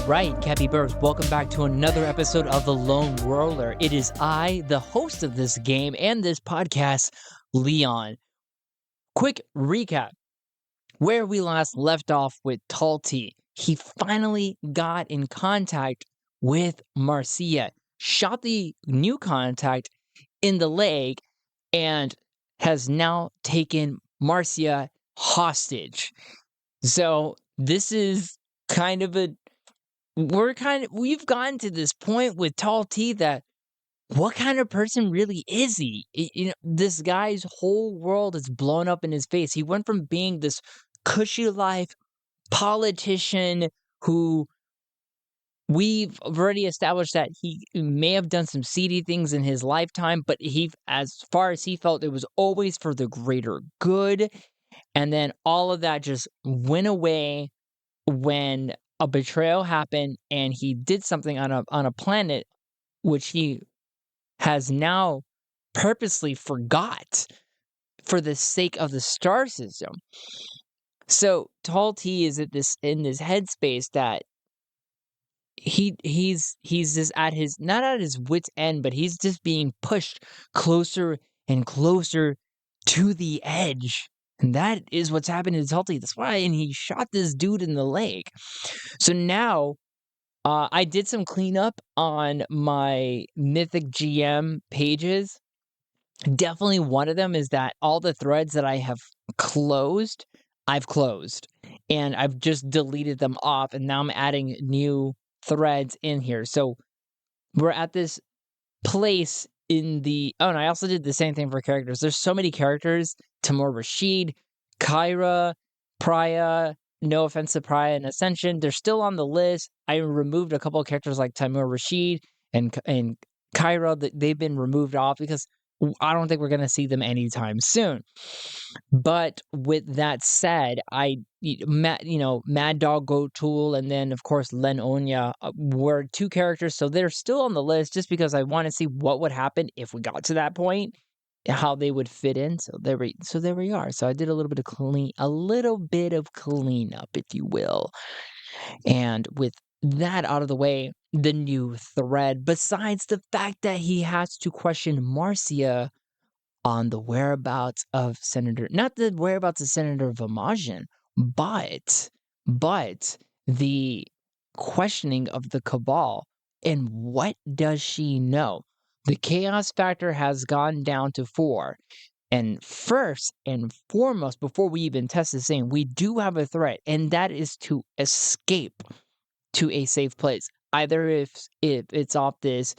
right, Cappy Birds, welcome back to another episode of The Lone Roller. It is I, the host of this game and this podcast, Leon. Quick recap. Where we last left off with Talti, he finally got in contact with Marcia, shot the new contact in the leg, and has now taken Marcia hostage. So this is kind of we've gotten to this point with Talti that what kind of person really is he? This guy's whole world is blown up in his face. He went from being this cushy life politician who we've already established that he may have done some seedy things in his lifetime, but as far as he felt, it was always for the greater good. And then all of that just went away when a betrayal happened and he did something on a planet which he has now purposely forgot for the sake of the star system. So Talti is in this headspace that he's just at his not at his wit's end, but he's just being pushed closer and closer to the edge. And that is what's happening to Talti. That's why, and he shot this dude in the leg. So now, I did some cleanup on my Mythic GM pages. Definitely one of them is that all the threads that I have closed, I've closed. And I've just deleted them off, and now I'm adding new threads in here. So we're at this place in the... Oh, and I also did the same thing for characters. There's so many characters. Timur Rashid, Kyra, Priya, no offense to Priya and Ascension. They're still on the list. I removed a couple of characters like Timur Rashid and Kyra. They've been removed off because I don't think we're going to see them anytime soon. But with that said, Mad Dog Go Tool and then, of course, Len Onya were two characters. So they're still on the list just because I want to see what would happen if we got to that point, how they would fit in. So there we are. So I did a little bit of cleanup, if you will. And with that out of the way, the new thread, besides the fact that he has to question Marcia on the whereabouts of not the whereabouts of Senator Vamajan, but the questioning of the Cabal. And what does she know? The chaos factor has gone down to 4. And first and foremost, before we even test this thing, we do have a threat, and that is to escape to a safe place. Either if it's off this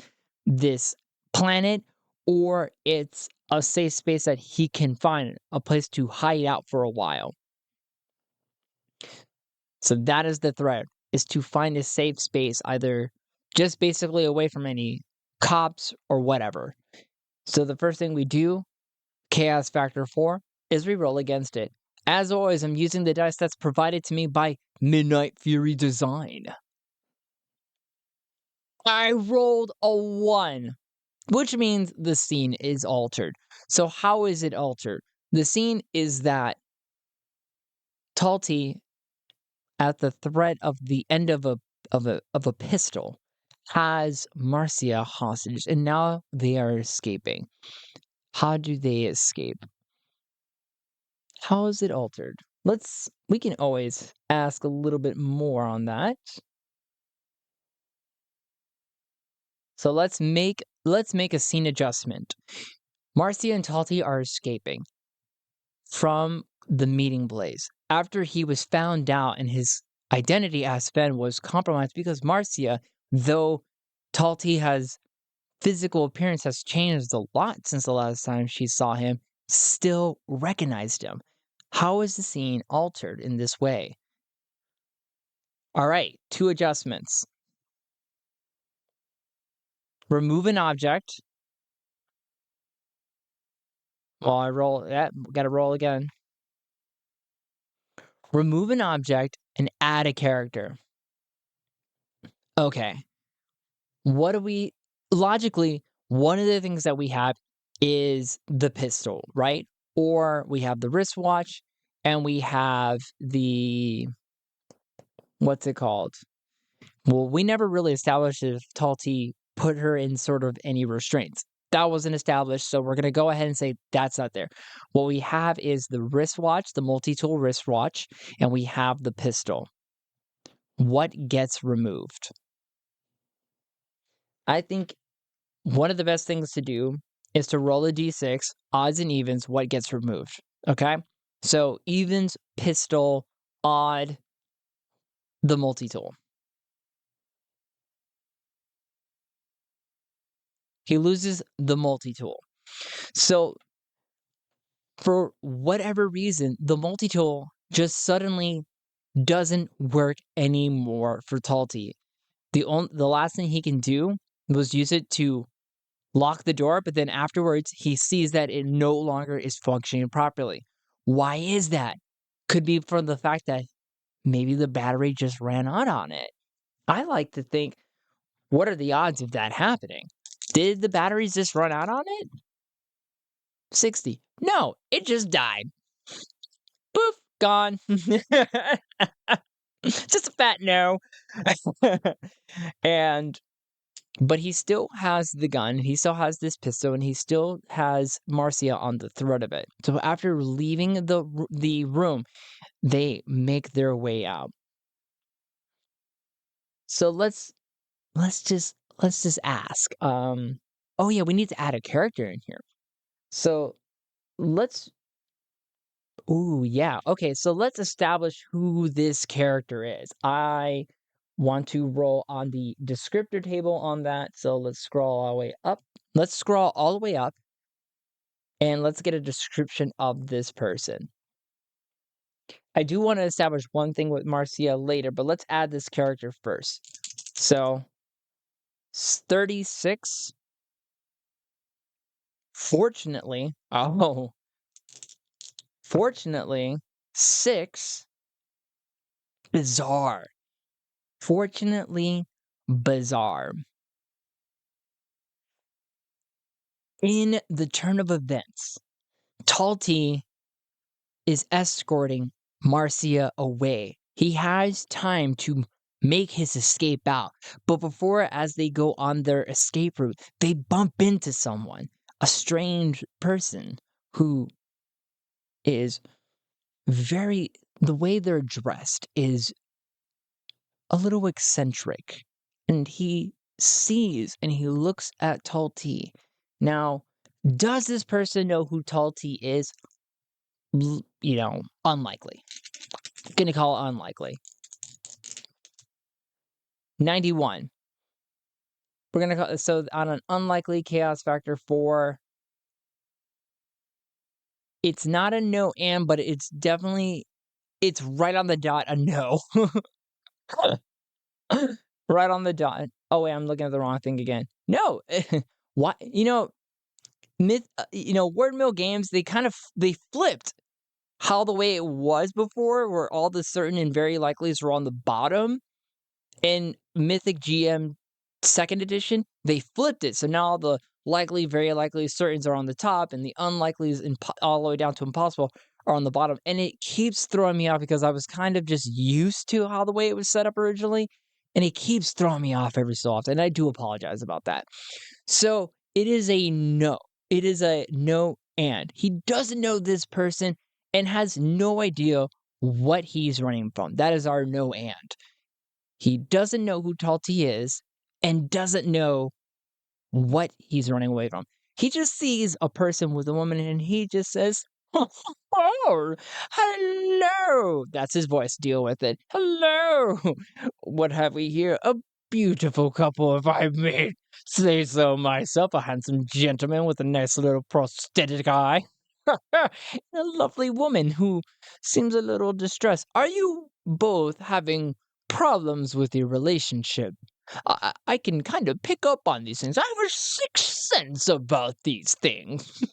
planet, or it's a safe space that he can find, a place to hide out for a while. So that is the threat, is to find a safe space, either just basically away from any cops or whatever. So the first thing we do, Chaos Factor 4, is we roll against it. As always, I'm using the dice that's provided to me by Midnight Fury Design. I rolled a 1, which means the scene is altered. So how is it altered? The scene is that Talti, at the threat of the end of a pistol, has Marcia hostage, and now they are escaping. How do they escape? How is it altered? We can always ask a little bit more on that. So let's make a scene adjustment. Marcia and Talti are escaping from the meeting place after he was found out and his identity as Sven was compromised, because Marcia, though Talti has physical appearance has changed a lot since the last time she saw him, still recognized him. How is the scene altered in this way? All right, 2 adjustments. Remove an object. Well, I roll that. Gotta roll again. Remove an object and add a character. Okay. What do we... Logically, one of the things that we have is the pistol, right? Or we have the wristwatch, and we have the... What's it called? Well, we never really established if Talti put her in sort of any restraints. That wasn't established, so we're gonna go ahead and say that's not there. What we have is the wristwatch, the multi-tool wristwatch, and we have the pistol. What gets removed? I think one of the best things to do is to roll a d6, odds and evens, what gets removed. Okay? So evens, pistol, odd, the multi-tool. He loses the multi-tool. So for whatever reason, the multi-tool just suddenly doesn't work anymore for Talti. The last thing he can do was use it to lock the door, but then afterwards he sees that it no longer is functioning properly. Why is that? Could be from the fact that maybe the battery just ran out on it. I like to think, what are the odds of that happening? Did the batteries just run out on it? 60. No, it just died. Poof, gone. Just a fat no. and but he still has the gun, he still has this pistol, and he still has Marcia on the throat of it. So after leaving the room, they make their way out. So let's just ask. Oh yeah, we need to add a character in here. So let's ooh, yeah. Okay, so let's establish who this character is. I want to roll on the descriptor table on that. So let's scroll all the way up. Let's scroll all the way up and let's get a description of this person. I do want to establish one thing with Marcia later, but let's add this character first. So 36. Fortunately, fortunately, 6. Bizarre. Fortunately, bizarre. In the turn of events, Talti is escorting Marcia away. He has time to make his escape out. But before, as they go on their escape route, they bump into someone, a strange person who is the way they're dressed is a little eccentric. And he sees and he looks at Talti. Now, does this person know who Talti is? Unlikely. Gonna call it unlikely. 91. We're gonna call so on an unlikely chaos factor 4. It's not a no and, but it's right on the dot a no. Right on the dot. Oh wait, I'm looking at the wrong thing again. No, why? Word mill games, they flipped how the way it was before, where all the certain and very likelies were on the bottom. In Mythic GM second edition, they flipped it. So now the likely, very likely, certains are on the top, and the unlikelies all the way down to impossible are on the bottom. And it keeps throwing me off because I was kind of just used to how the way it was set up originally, and it keeps throwing me off every so often. And I do apologize about that. So it is a no. It is a no and. He doesn't know this person and has no idea what he's running from. That is our no and. He doesn't know who Talti is and doesn't know what he's running away from. He just sees a person with a woman and he just says, "Oh, hello." That's his voice. Deal with it. "Hello. What have we here? A beautiful couple, if I may say so myself. A handsome gentleman with a nice little prosthetic eye. A lovely woman who seems a little distressed. Are you both having problems with your relationship? I can kind of pick up on these things. I have a sixth sense about these things."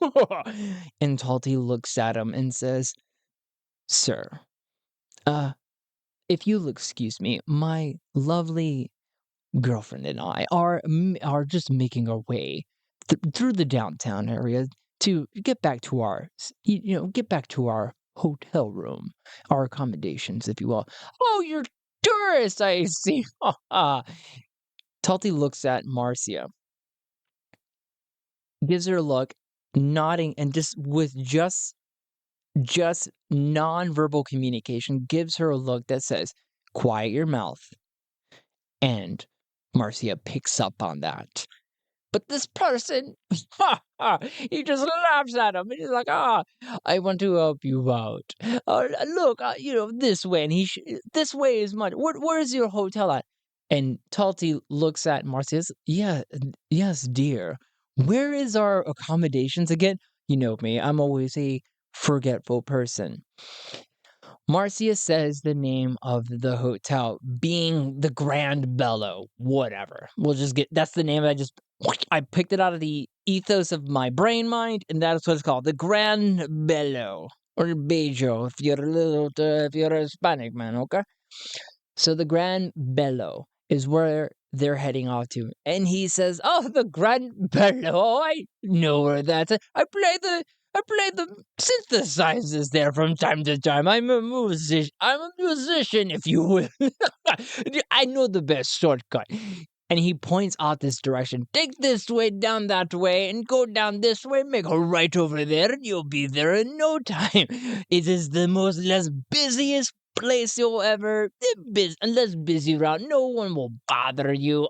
And Talti looks at him and says, "Sir, uh, if you'll excuse me, my lovely girlfriend and I are just making our way through the downtown area to get back to get back to our hotel room, our accommodations, if you will." "Oh, you're Tourist, I see. Talti looks at Marcia, gives her a look, nodding, and just nonverbal communication, gives her a look that says, "Quiet your mouth." And Marcia picks up on that. But this person, he just laughs at him, and he's like, I want to help you out. Look, this way, and this way is much. Where's your hotel at? And Talti looks at Marcia. Yeah, yes, dear. Where is our accommodations again? You know me. I'm always a forgetful person. Marcia says the name of the hotel, being the Grand Bello, whatever. We'll just get that's the name I picked it out of the ethos of my brain mind, and that's what it's called, the Grand Bello or Bejo if you're a Hispanic man, okay? So the Grand Bello is where they're heading off to, and he says, "Oh, the Grand Bello! I know where that's at. I play the synthesizers there from time to time. I'm a musician. I'm a musician, if you will. I know the best shortcut." And he points out this direction. "Take this way, down that way, and go down this way. Make a right over there, and you'll be there in no time. It is the less busiest place you'll ever less busy route. No one will bother you.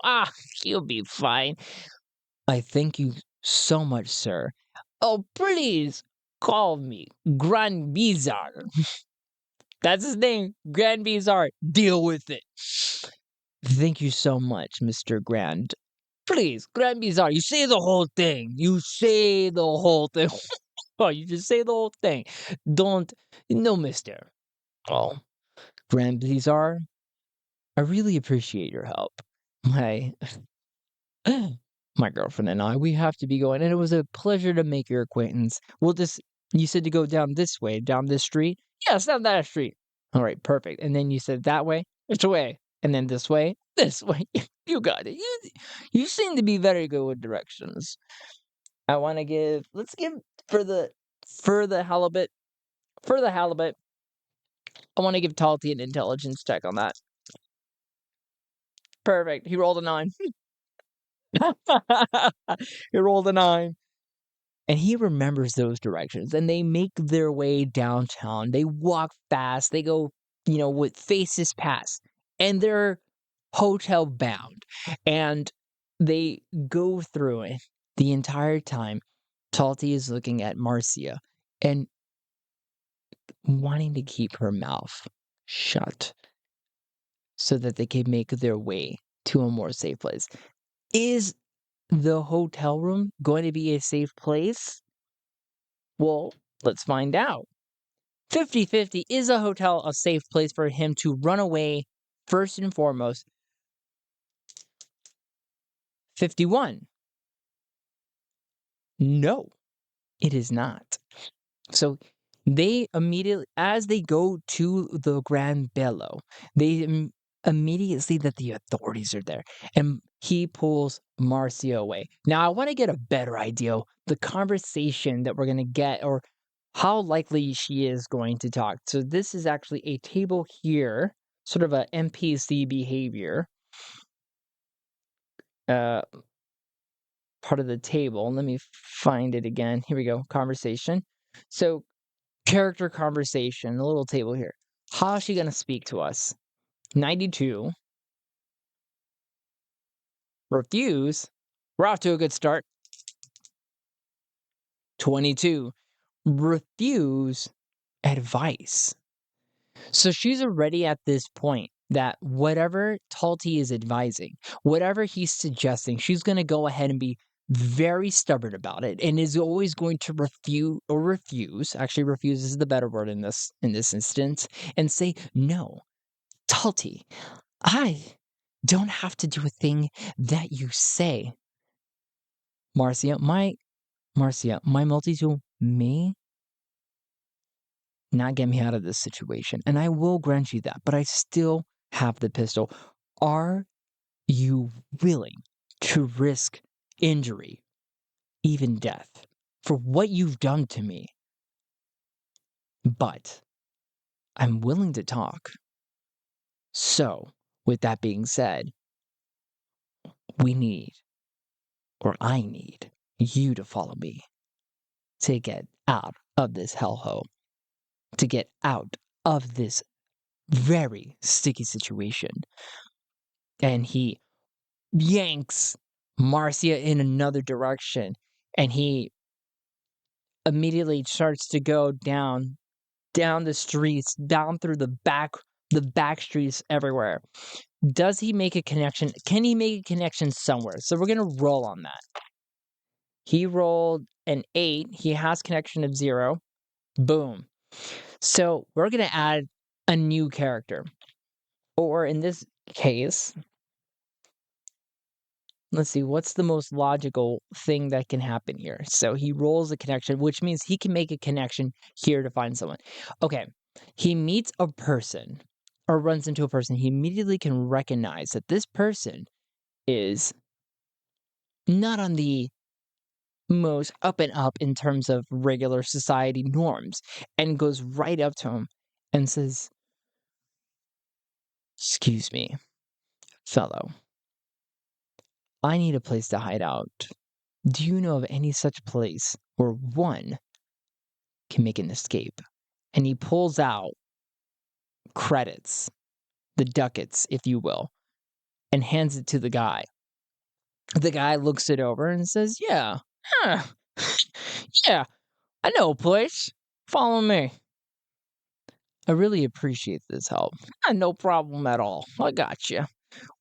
You'll be fine." "I thank you so much, sir." "Oh, please call me Grand Bizarre." That's his name, Grand Bizarre. Deal with it. "Thank you so much, Mr. Grand." "Please, Grand Bizarre, you say the whole thing. You say the whole thing." Oh, you just say the whole thing. Don't, no, mister. "Oh, Grand Bizarre, I really appreciate your help. My my girlfriend and I, we have to be going, and it was a pleasure to make your acquaintance. You said to go down this way, down this street?" "Yes, down that street." "All right, perfect. And then you said that way?" "Which way?" "And then this way?" "This way." You got it. You seem to be very good with directions. Let's give for the, for the halibut, for the halibut, I want to give Talti an intelligence check on that. Perfect. He rolled a 9. He rolled a 9. And he remembers those directions, and they make their way downtown. They walk fast. They go, with faces past, and they're hotel bound. And they go through it the entire time. Talti is looking at Marcia and wanting to keep her mouth shut so that they can make their way to a more safe place. Is the hotel room going to be a safe place? Well, let's find out. 50-50, is a hotel a safe place for him to run away first and foremost? 51. No, it is not. So they immediately, as they go to the Grand Bello, they immediately see that the authorities are there, and he pulls Marcia away. Now, I want to get a better idea of the conversation that we're going to get, or how likely she is going to talk. So this is actually a table here, sort of a NPC behavior uh, part of the table. Let me find it again. Here we go. Conversation. So character conversation, a little table here. How is she going to speak to us? 92. Refuse. We're off to a good start. 22. Refuse advice. So she's already at this point that whatever Talti is advising, whatever he's suggesting, she's going to go ahead and be very stubborn about it, and is always going to refuse. Actually, refuse is the better word in this instance, and say, "No, Talti, I don't have to do a thing that you say." Marcia, my multi-tool may not get me out of this situation, and I will grant you that, but I still have the pistol. Are you willing to risk injury, even death, for what you've done to me? But I'm willing to talk. So, with that being said, we need, or I need, you to follow me to get out of this hellhole, to get out of this very sticky situation. And he yanks Marcia in another direction, and he immediately starts to go down the streets, down through the back streets everywhere. Does he make a connection? Can he make a connection somewhere? So we're gonna roll on that. He rolled an 8. He has connection of 0. Boom. So we're gonna add a new character. Or in this case, let's see, what's the most logical thing that can happen here? So he rolls a connection, which means he can make a connection here to find someone. Okay, he meets a person or runs into a person. He immediately can recognize that this person is not on the most up and up in terms of regular society norms, and goes right up to him and says, "Excuse me, fellow, I need a place to hide out. Do you know of any such place where one can make an escape?" And he pulls out credits, the ducats, if you will, and hands it to the guy. The guy looks it over and says, "Yeah, huh, yeah, I know a place. Follow me. I really appreciate this help. No problem at all. I got you.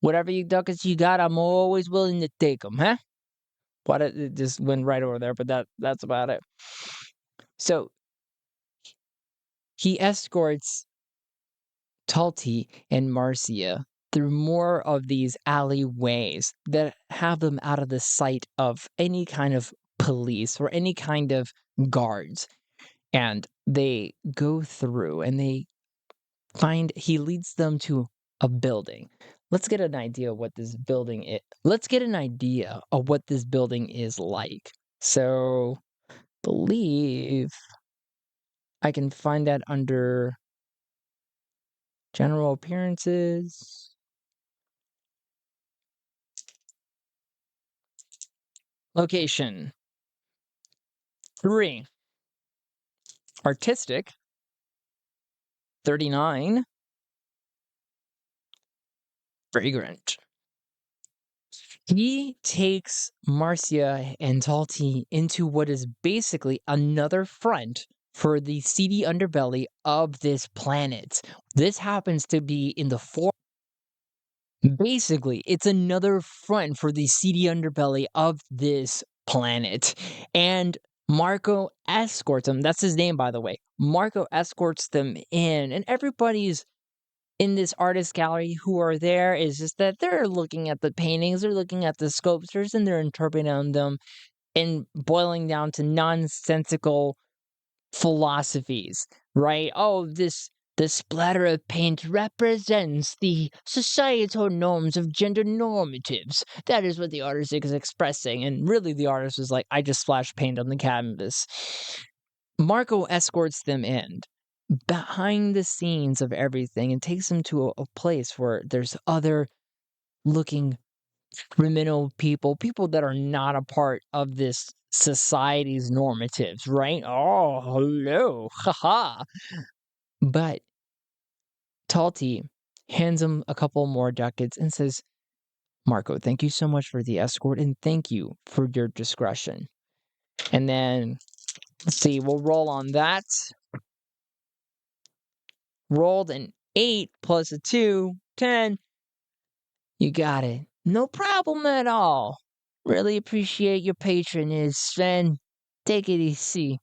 Whatever you ducats you got, I'm always willing to take them, huh?" But it just went right over there, but that's about it. So he escorts Talti and Marcia through more of these alleyways that have them out of the sight of any kind of police or any kind of guards. And they go through and he leads them to a building. Let's get an idea of what this building is. Let's get an idea of what this building is like. So, believe I can find that under general appearances. Location 3. Artistic 39. Fragrant. He takes Marcia and Talti into what is basically another front for the seedy underbelly of this planet. This happens to be in the basically, it's another front for the seedy underbelly of this planet. And Marco escorts them. That's his name, by the way. Marco escorts them in, and everybody's in this artist gallery who are there is just that they're looking at the paintings, they're looking at the sculptures, and they're interpreting them and boiling down to nonsensical philosophies, right? Oh, this splatter of paint represents the societal norms of gender normatives. That is what the artist is expressing. And really, the artist was like, I just splashed paint on the canvas. Marco escorts them in behind the scenes of everything and takes them to a place where there's other looking criminal people that are not a part of this society's normatives, right? Oh, hello, haha. But Talti hands him a couple more ducats and says, "Marco, thank you so much for the escort and thank you for your discretion." And then, let's see, we'll roll on that. Rolled an 8 plus a 2, 10. You got it. No problem at all. Really appreciate your patronage, Sven. Take it easy.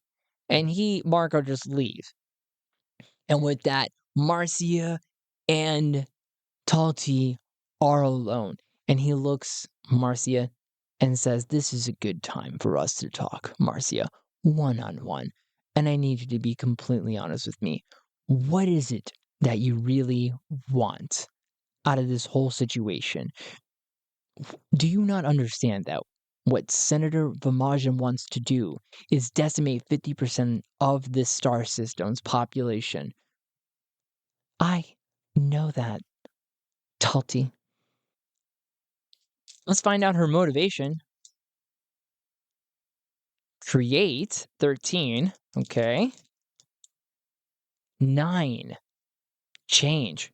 And Marco just leaves. And with that, Marcia and Talti are alone. And he looks Marcia and says, "This is a good time for us to talk, Marcia, one-on-one. And I need you to be completely honest with me. What is it that you really want out of this whole situation? Do you not understand that what Senator Vamajan wants to do is decimate 50% of this star system's population?" "I know that, Talti. Let's find out her motivation. Create 13. Okay. 9. Change.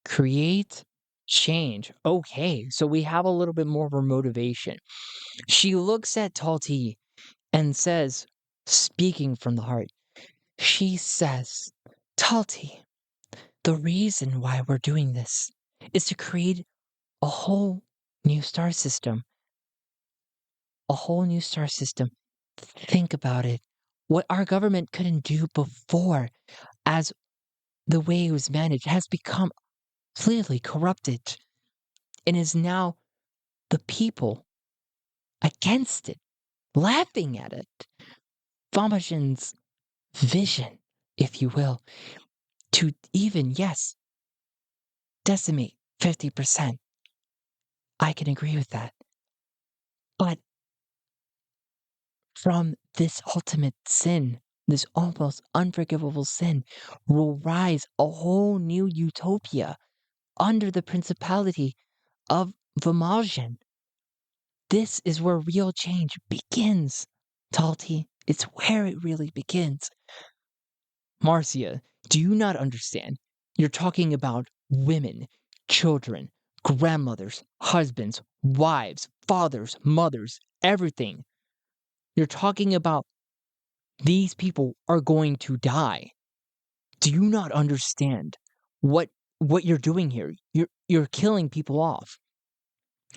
Create change. Okay. So we have a little bit more of her motivation. She looks at Talti and says, speaking from the heart, she says, Talti, the reason why we're doing this is to create a whole new star system. A whole new star system. Think about it. What our government couldn't do before, as the way it was managed, has become clearly corrupted and is now the people against it, laughing at it. Vomagin's vision, if you will, to even, yes, decimate 50%. I can agree with that. But from this ultimate sin, this almost unforgivable sin, will rise a whole new utopia under the principality of Vomagin. This is where real change begins, Talti. It's where it really begins. Marcia, do you not understand? You're talking about women, children, grandmothers, husbands, wives, fathers, mothers, everything. You're talking about these people are going to die. Do you not understand what you're doing here? You're killing people off.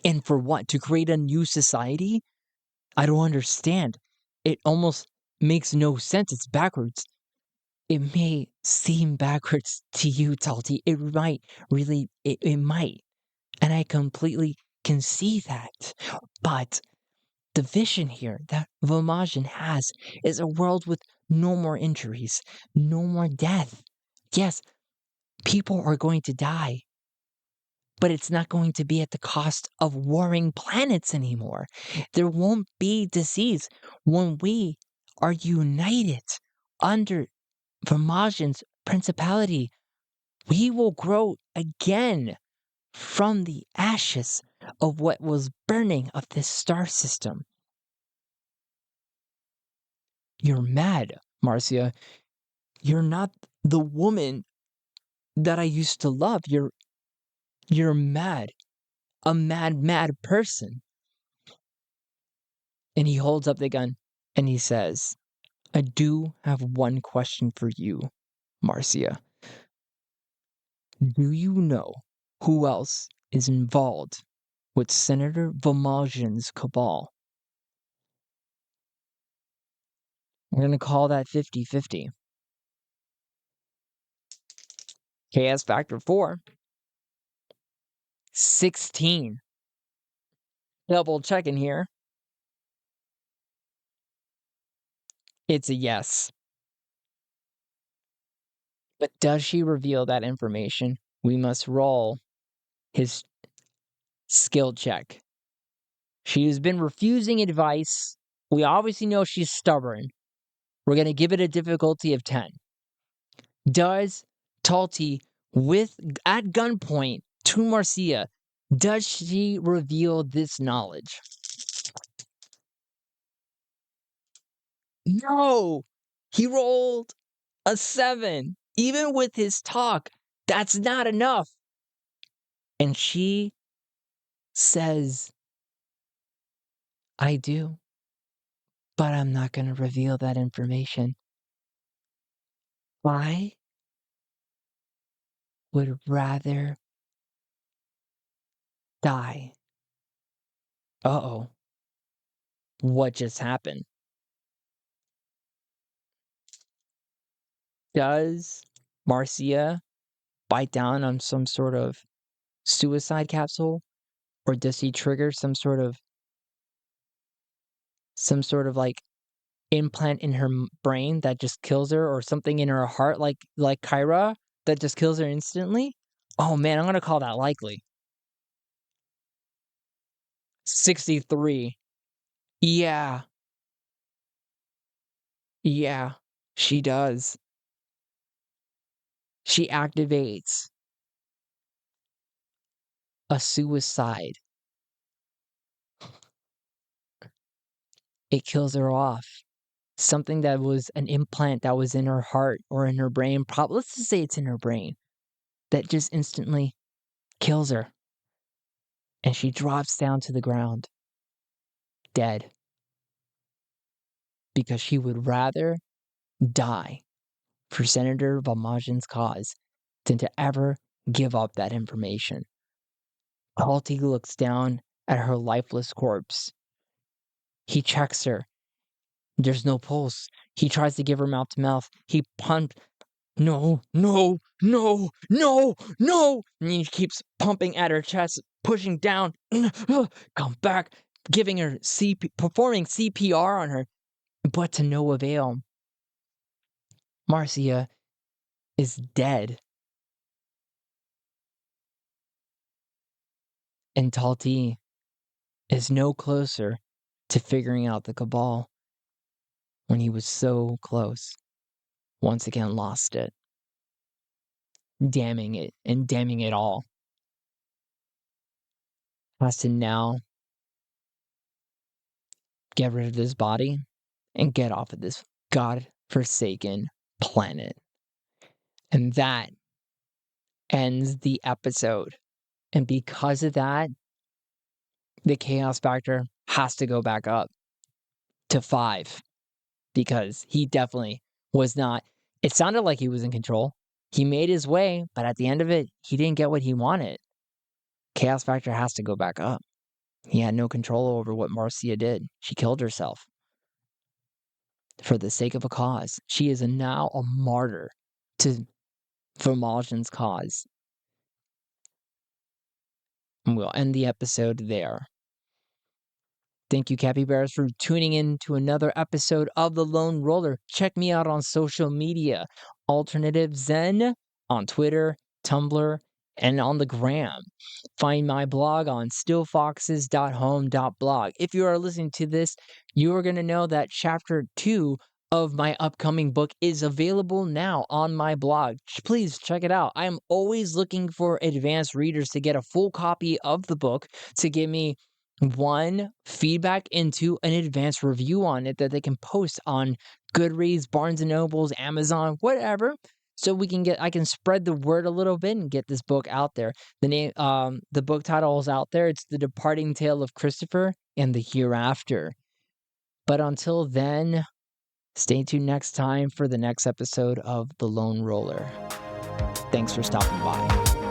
And for what? To create a new society? I don't understand. It almost makes no sense. It's backwards. It may seem backwards to you, Talti. It might really, it might. And I completely can see that. But the vision here that Vomagin has is a world with no more injuries, no more death. Yes, people are going to die, but it's not going to be at the cost of warring planets anymore. There won't be disease when we are united under Vermagin's principality. We will grow again from the ashes of what was burning of this star system. You're mad, Marcia. You're not the woman that I used to love. You're mad. A mad person. And he holds up the gun and he says, I do have one question for you, Marcia. Do you know who else is involved with Senator Vomagin's cabal? We're going to call that 50-50. KS factor 4. 16. Double checking here. It's a yes. But does she reveal that information? We must roll his skill check. She has been refusing advice. We obviously know she's stubborn. We're going to give it a difficulty of 10. Does Talti, at gunpoint to Marcia, does she reveal this knowledge? No! He rolled a 7. Even with his talk, that's not enough. And she says, I do, but I'm not going to reveal that information. I would rather die. Uh-oh. What just happened? Does Marcia bite down on some sort of suicide capsule? Or does he trigger some sort of like implant in her brain that just kills her, or something in her heart like Kyra that just kills her instantly? Oh man, I'm gonna call that likely. 63. Yeah. Yeah. She does. She activates a suicide. It kills her off. Something that was an implant that was in her heart or in her brain, let's just say it's in her brain, that just instantly kills her. And she drops down to the ground, dead. Because she would rather die for Senator Valmajan's cause than to ever give up that information. Talti looks down at her lifeless corpse. He checks her. There's no pulse. He tries to give her mouth to mouth. He pumped. No, no, no, no, no. And he keeps pumping at her chest, pushing down. Come back, giving her performing CPR on her, but to no avail. Marcia is dead. And Talti is no closer to figuring out the Cabal when he was so close. Once again lost it. Damning it and damning it all. Has to now get rid of this body and get off of this god-forsaken planet. And that ends the episode. And because of that, the chaos factor has to go back up to 5. Because he definitely was not. It sounded like he was in control. He made his way, but at the end of it, he didn't get what he wanted. Chaos factor has to go back up. He had no control over what Marcia did. She killed herself for the sake of a cause. She is now a martyr to Valmajan's cause. And we'll end the episode there. Thank you, Capybaras, for tuning in to another episode of The Lone Roller. Check me out on social media, Alternative Zen on Twitter, Tumblr, and on the gram. Find my blog on stillfoxes.home.blog. If you are listening to this, you are going to know that Chapter 2 of my upcoming book is available now on my blog. Please check it out. I am always looking for advanced readers to get a full copy of the book to give me one feedback into an advanced review on it that they can post on Goodreads, Barnes and Nobles, Amazon, whatever, so I can spread the word a little bit and get this book out there. The book title is out there. It's The Departing Tale of Christopher and the Hereafter. But until then, stay tuned next time for the next episode of The Lone Roller. Thanks for stopping by.